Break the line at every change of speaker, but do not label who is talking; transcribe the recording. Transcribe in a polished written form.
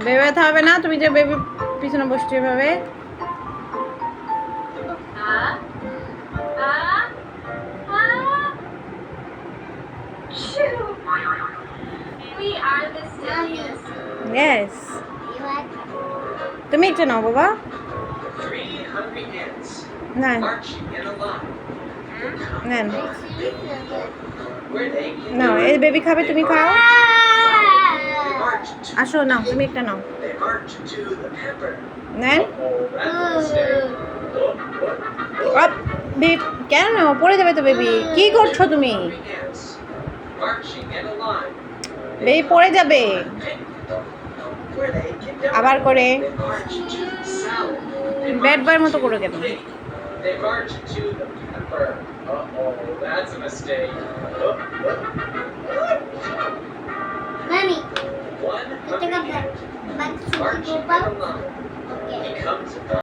Baby ব্যথা হবে না, তুমি যে বেবি পিছনে বসছো এভাবে। Yes. তুমি একটা নাও বাবা। নেন নেন, নাও এই বেবি খাবে, তুমি খাও। আসো নাও, তুমি একটা নাও, নেন। কেন পড়ে যাবে তো বেবি, কি করছো তুমি? বেবি পড়ে যাবে আবার করে, ব্যাট বয়ের মতো করে কেন?
Mommy, let's take a back. Back to the